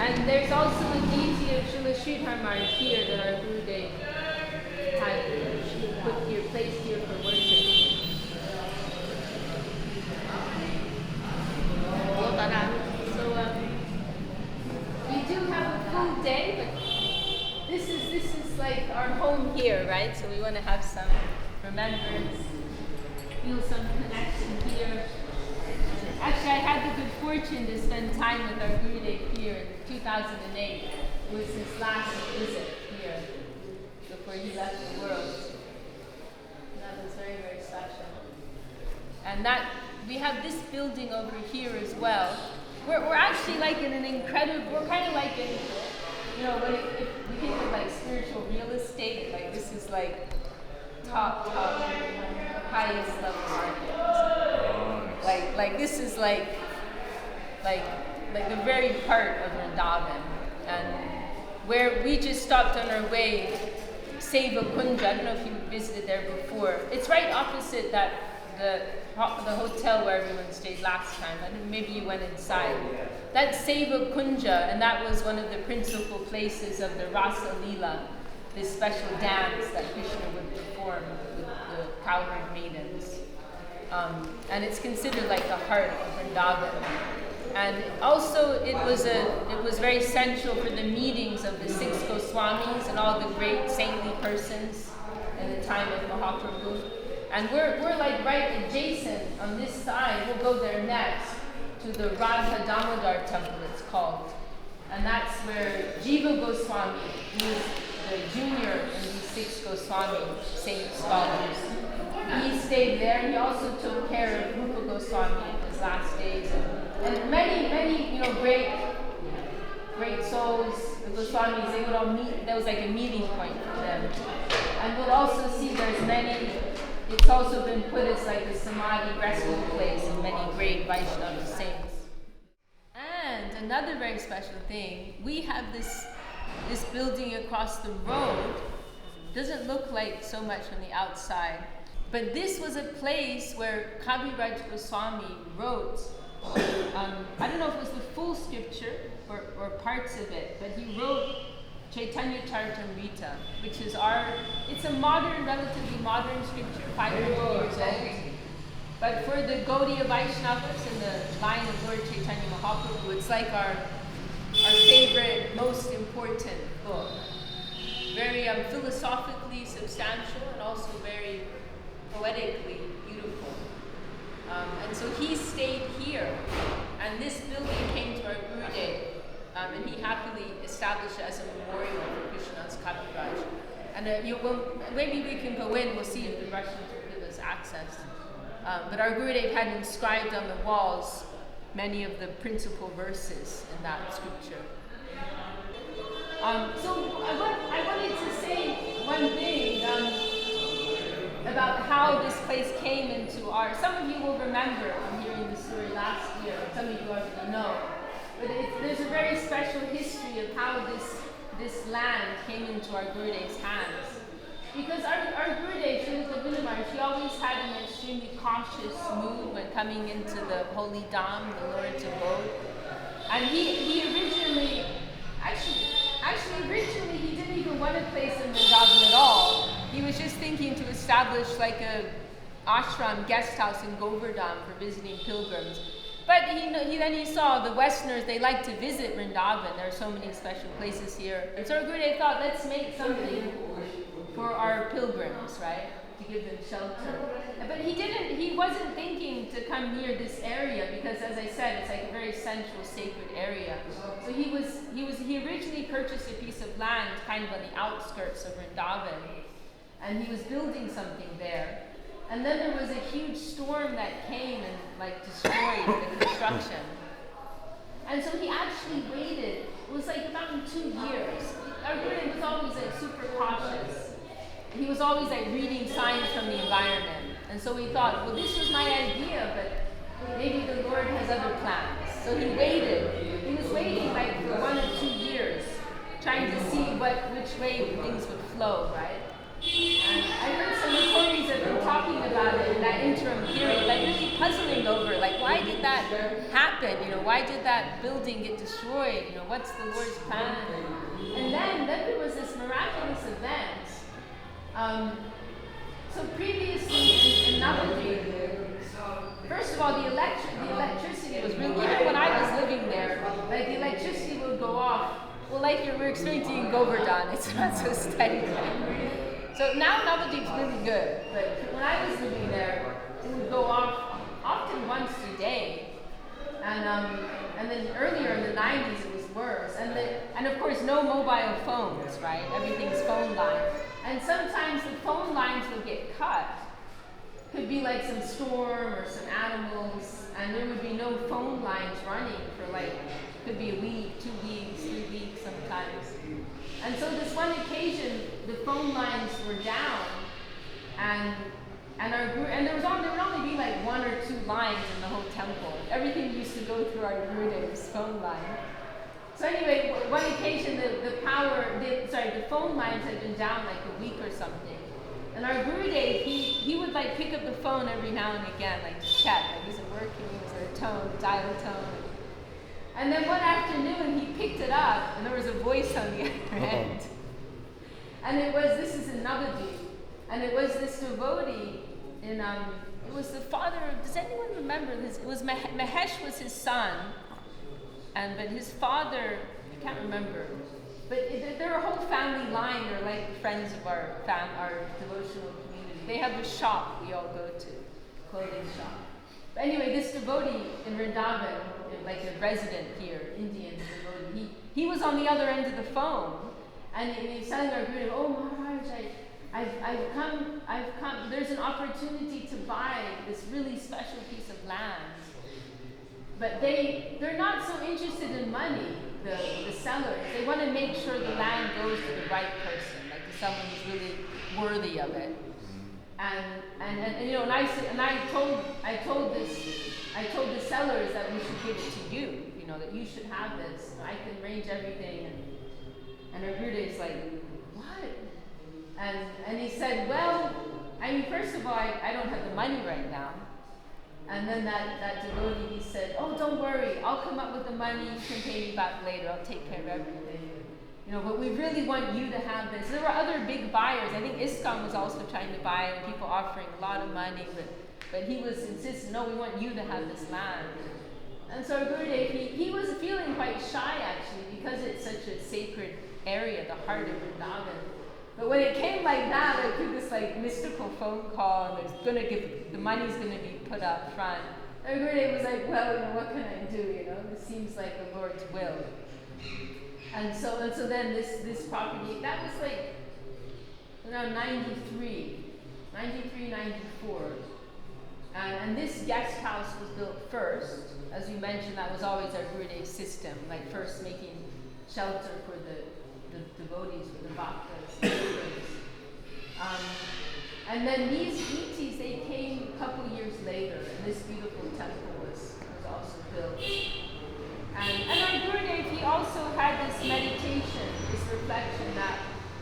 And there's also the deity of Srila Sridhar Maharaj here that our Gurudev had put here, placed here for worship. So we do have a full day, but this is like our home here, right? So we want to have some remembrance, feel some connection here. Actually, I had the good fortune to spend time with our Gurudev here in 2008. It was his last visit here before he left the world. That was very, very special. And that we have this building over here as well. We're actually like in an incredible, we're kind of like in, if we think of like spiritual real estate, like this is like top, highest level market. Like this is like the very heart of Vrindavan, and where we just stopped on our way, Seva Kunja. I don't know if you visited there before. It's right opposite that the hotel where everyone stayed last time. I think maybe you went inside. That's Seva Kunja, and that was one of the principal places of the Rasa Leela, this special dance that Krishna would perform with the cowherd maidens. And it's considered like the heart of Vrindavan. And also it was very central for the meetings of the 6 Goswamis and all the great saintly persons in the time of Mahaprabhu. And we're like right adjacent on this side. We'll go there next to the Radha Damodar temple, it's called. And that's where Jiva Goswami, who's the junior in these 6 Goswami saint scholars, he stayed there. He also took care of Rupa Goswami in his last days, and many great souls. The Goswamis, they would all meet. That was like a meeting point for them. And we'll also see there's many. It's also been put as like a samadhi resting place of many great Vaishnava saints. And another very special thing, we have this building across the road. Doesn't look like so much on the outside. But this was a place where Kaviraj Goswami wrote, I don't know if it was the full scripture or parts of it, but he wrote Chaitanya Charitamrita, which is it's a relatively modern scripture, 500 years old. But for the Gaudiya Vaishnavas in the line of Lord Chaitanya Mahaprabhu, it's like our favorite, most important book. Very philosophically substantial and also very poetically beautiful. And so he stayed here, and this building came to our Gurudev, and he happily established it as a memorial for Krishna's Kaviraj. And maybe we can go in, we'll see if the Russians will give us access. But our Gurudev had inscribed on the walls many of the principal verses in that scripture. So I wanted to say one thing about how this place came into some of you will remember from hearing the story last year, some of you already know. But there's a very special history of how this land came into our Gurudev's hands. Because our Gurudev, Srila Govinda Maharaj, he always had an extremely cautious mood when coming into the holy Dham, the Lord's abode. And he originally he didn't even want to place in Vrindavan at all. He was just thinking to establish like a ashram guest house in Govardhan for visiting pilgrims. But then he saw the Westerners, they like to visit Vrindavan. There are so many special places here. And so our Gurudev thought, let's make something for our pilgrims, right? To give them shelter. But he wasn't thinking to come near this area because, as I said, it's like a very central sacred area. So he originally purchased a piece of land kind of on the outskirts of Vrindavan, and he was building something there. And then there was a huge storm that came and like destroyed the construction. And so he actually waited. It was like about 2 years. Our Gurudev was always like super cautious. He was always like reading signs from the environment. And so we thought, well, this was my idea, but maybe the Lord has other plans. So he waited. He was waiting like for 1 or 2 years, trying to see which way things would flow, right? And I heard some recordings of him talking about it in that interim period, like really puzzling over, like why did that happen? happened? Why did that building get destroyed? What's the Lord's plan? And then there was this miraculous event. So previously in Navadvip, first of all, the electricity was really, even when I was living there, like the electricity would go off. Well, like we're experiencing in Govardhan, it's not so steady. So now Navadvip's really good, but when I was living there, it would go off often once a day. And then earlier in the 90s it was worse. And of course no mobile phones, right? Everything's phone line. And sometimes the phone lines would get cut. Could be like some storm or some animals, and there would be no phone lines running for could be a week, 2 weeks, 3 weeks sometimes. And so this one occasion, the phone lines were down, and there would only be like 1 or 2 lines in the whole temple. Everything used to go through our Gurudev's phone line. So anyway, one occasion the phone lines had been down like a week or something. And our Gurudev, he would pick up the phone every now and again, to check, is it working, is there a tone, dial tone. And then one afternoon he picked it up and there was a voice on the other end. And this is in Navadvip, and it was this devotee it was the father of, does anyone remember this? It was Mahesh was his son, but his father, I can't remember. But they're a whole family line. They're like friends of our devotional community. They have a shop we all go to, clothing shop. But anyway, this devotee in Vrindavan, like a resident here, Indian devotee, he was on the other end of the phone, and he was telling our Guru, "Oh Maharaj, I've come. There's an opportunity to buy this really special piece of land." But they're not so interested in money, the sellers. They want to make sure the land goes to the right person, to someone who's really worthy of it. And I told the sellers that we should give it to you, that you should have this. I can arrange everything. And our Gurudev's like, what? And he said, well, first of all, I don't have the money right now. And then that devotee, he said, oh, don't worry, I'll come up with the money, you can pay me back later, I'll take care of everything. But we really want you to have this. There were other big buyers. I think ISKCON was also trying to buy it, and people offering a lot of money, but he was insisting, no, we want you to have this land. And so Gurudev, he was feeling quite shy actually, because it's such a sacred area, the heart of Vrindavan. But when it came like that, through this mystical phone call, and the money's gonna be put up front, and Gurudev was like, well, what can I do? This seems like the Lord's will. And so then this property, that was around 93, 94. And this guest house was built first. As you mentioned, that was always our Gurudev's system, first making shelter for the devotees, for the bhaktas. And then these deities, they came a couple years later, and this beautiful temple was also built. And our Gurudev, he also had this meditation, this reflection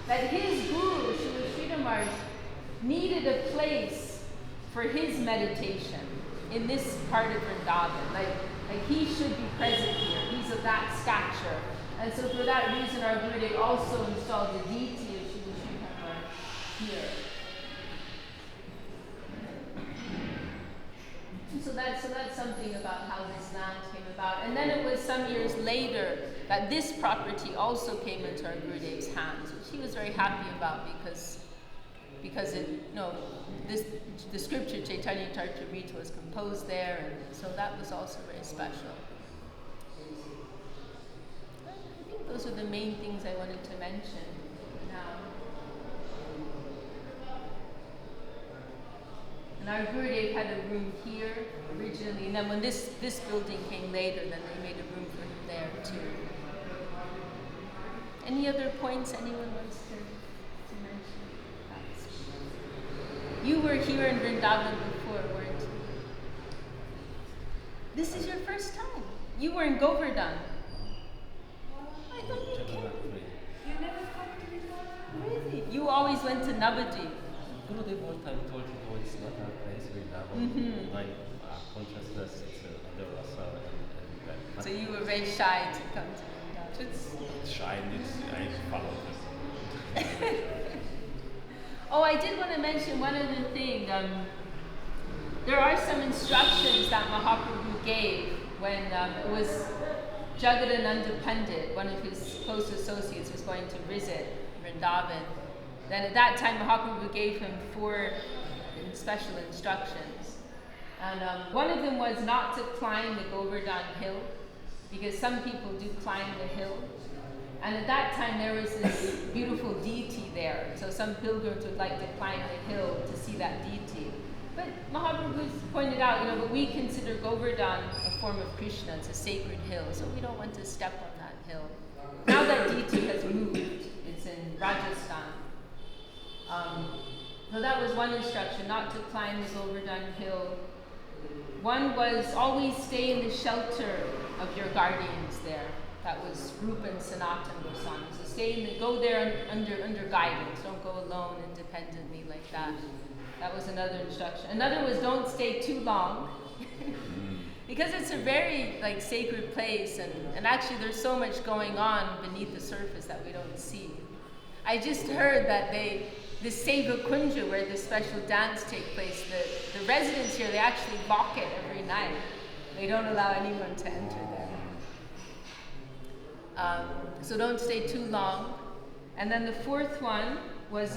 that his guru, Srila Sridhar Maharaj, needed a place for his meditation in this part of Vrindavan. Like he should be present here. He's of that stature. And so for that reason, our Gurudev also installed the deity of Srila Sridhar Maharaj here. So that's something about how this land came about. And then it was some years later that this property also came into our Gurudev's hands, which he was very happy about because the scripture Chaitanya Charitamrita was composed there, and so that was also very special. I think those are the main things I wanted to mention now. And our Gurudev had a room here originally, and then when this building came later, then they made a room for him there too. Any other points anyone wants to mention? You were here in Vrindavan before, weren't you? This is your first time. You were in Govardhan. I thought you came. You never come to Vrindavan? Really? You always went to Navadvip. Gurudev one time told me, it's not our place, Vrindavan. My consciousness is under Rasa, and So you were very shy to come to Vrindavan. It's shy and I follow this. Oh, I did want to mention one other thing. There are some instructions that Mahaprabhu gave when it was Jagadananda Pandit, one of his close associates, was going to visit Vrindavan. Then at that time, Mahaprabhu gave him 4 special instructions. And one of them was not to climb the Govardhan hill, because some people do climb the hill. And at that time, there was this beautiful deity there. So some pilgrims would like to climb the hill to see that deity. But Mahaprabhu pointed out, but we consider Govardhan a form of Krishna. It's a sacred hill, so we don't want to step on that hill. Now that deity has moved. It's in Rajasthan. So that was one instruction, not to climb the Govardhan hill. One was always stay in the shelter of your guardians there. That was Rupa and Sanatan Goswami. So go there under guidance. Don't go alone independently like that. That was another instruction. Another was don't stay too long. Because it's a very sacred place, and actually there's so much going on beneath the surface that we don't see. I just heard that this Seva Kunja, where this special dance takes place, the residents here, they actually lock it every night. They don't allow anyone to enter there. So don't stay too long. And then the 4th one was,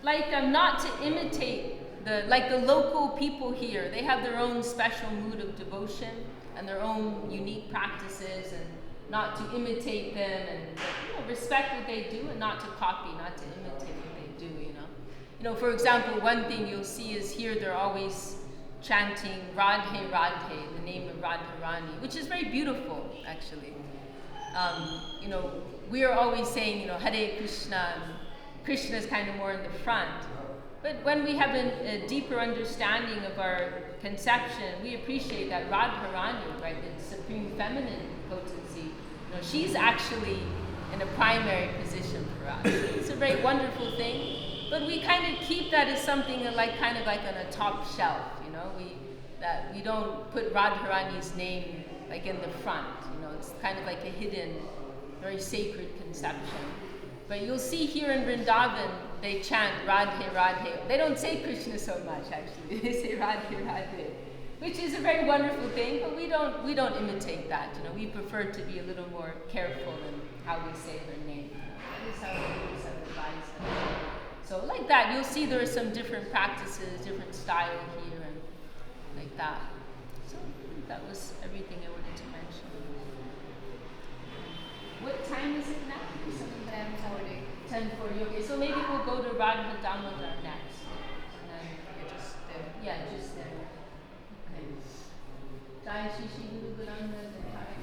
not to imitate the local people here. They have their own special mood of devotion and their own unique practices, and not to imitate them, and respect what they do, and not to copy, not to imitate what they do. For example, one thing you'll see is here they're always chanting Radhe Radhe, the name of Radharani, which is very beautiful, actually. We are always saying, Hare Krishna, and Krishna is kind of more in the front. But when we have a deeper understanding of our conception, we appreciate that Radharani, right, the supreme feminine potency, she's actually in a primary position for us. It's a very wonderful thing. But we kind of keep that as something kind of like on a top shelf, we don't put Radharani's name in the front, it's kind of like a hidden, very sacred conception. But you'll see here in Vrindavan, they chant Radhe Radhe. They don't say Krishna so much, actually. They say Radhe Radhe, which is a very wonderful thing, but we don't imitate that. We prefer to be a little more careful in how we say her name. That is how we advise them. So like that, you'll see there are some different practices, different style here, and like that. So that was everything I wanted to mention. What time is it now? 10:40. 10:40. Okay, so maybe we'll go to Radha Damodar next. And then Just there. yeah, just there. Okay. Jai Shri Shri Guru Granth Jai.